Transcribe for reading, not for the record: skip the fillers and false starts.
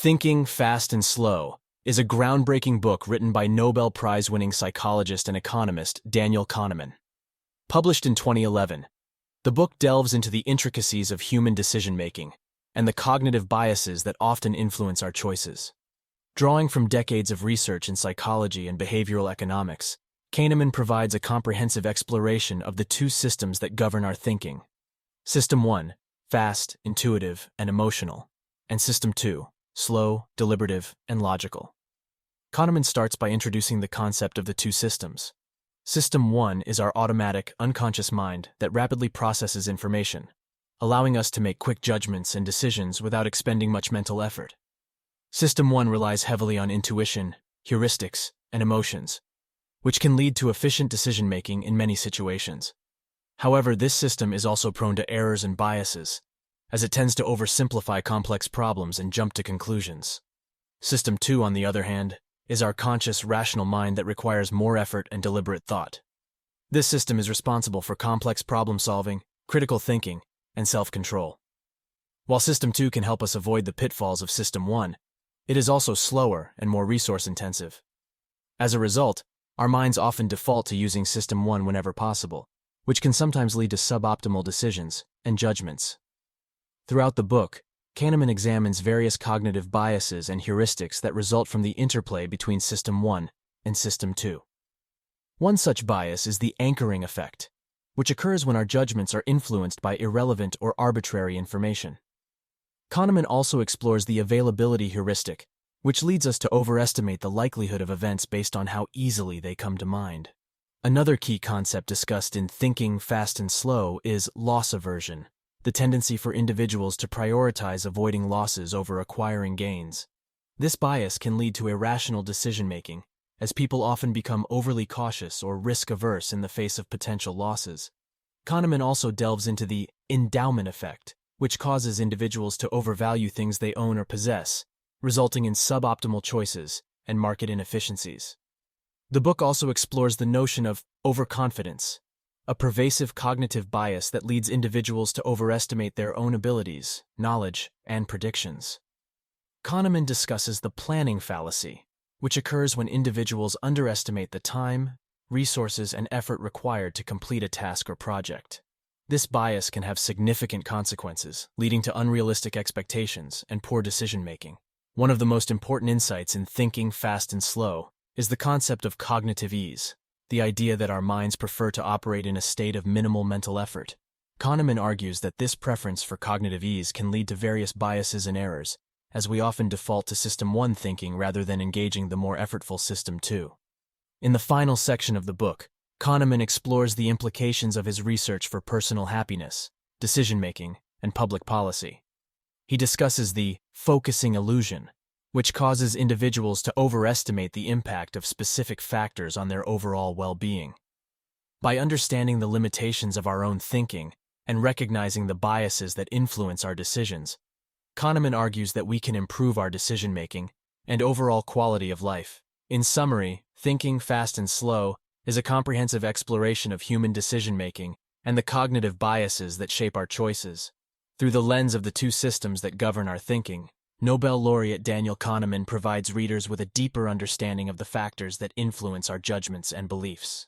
Thinking, Fast and Slow is a groundbreaking book written by Nobel Prize-winning psychologist and economist Daniel Kahneman. Published in 2011, the book delves into the intricacies of human decision-making and the cognitive biases that often influence our choices. Drawing from decades of research in psychology and behavioral economics, Kahneman provides a comprehensive exploration of the two systems that govern our thinking. System 1, fast, intuitive, and emotional, and System 2, slow, deliberative, and logical. Kahneman starts by introducing the concept of the two systems. System 1 is our automatic, unconscious mind that rapidly processes information, allowing us to make quick judgments and decisions without expending much mental effort. System 1 relies heavily on intuition, heuristics, and emotions, which can lead to efficient decision-making in many situations. However, this system is also prone to errors and biases, as it tends to oversimplify complex problems and jump to conclusions. System 2, on the other hand, is our conscious, rational mind that requires more effort and deliberate thought. This system is responsible for complex problem-solving, critical thinking, and self-control. While System 2 can help us avoid the pitfalls of System 1, it is also slower and more resource-intensive. As a result, our minds often default to using System 1 whenever possible, which can sometimes lead to suboptimal decisions and judgments. Throughout the book, Kahneman examines various cognitive biases and heuristics that result from the interplay between System 1 and System 2. One such bias is the anchoring effect, which occurs when our judgments are influenced by irrelevant or arbitrary information. Kahneman also explores the availability heuristic, which leads us to overestimate the likelihood of events based on how easily they come to mind. Another key concept discussed in Thinking, Fast and Slow is loss aversion, the tendency for individuals to prioritize avoiding losses over acquiring gains. This bias can lead to irrational decision-making, as people often become overly cautious or risk-averse in the face of potential losses. Kahneman also delves into the endowment effect, which causes individuals to overvalue things they own or possess, resulting in suboptimal choices and market inefficiencies. The book also explores the notion of overconfidence, a pervasive cognitive bias that leads individuals to overestimate their own abilities, knowledge, and predictions. Kahneman discusses the planning fallacy, which occurs when individuals underestimate the time, resources, and effort required to complete a task or project. This bias can have significant consequences, leading to unrealistic expectations and poor decision-making. One of the most important insights in Thinking, Fast and Slow is the concept of cognitive ease, the idea that our minds prefer to operate in a state of minimal mental effort. Kahneman argues that this preference for cognitive ease can lead to various biases and errors, as we often default to System 1 thinking rather than engaging the more effortful System 2. In the final section of the book, Kahneman explores the implications of his research for personal happiness, decision-making, and public policy. He discusses the focusing illusion, which causes individuals to overestimate the impact of specific factors on their overall well-being. By understanding the limitations of our own thinking and recognizing the biases that influence our decisions, Kahneman argues that we can improve our decision-making and overall quality of life. In summary, Thinking, Fast and Slow is a comprehensive exploration of human decision-making and the cognitive biases that shape our choices. Through the lens of the two systems that govern our thinking, Nobel laureate Daniel Kahneman provides readers with a deeper understanding of the factors that influence our judgments and beliefs.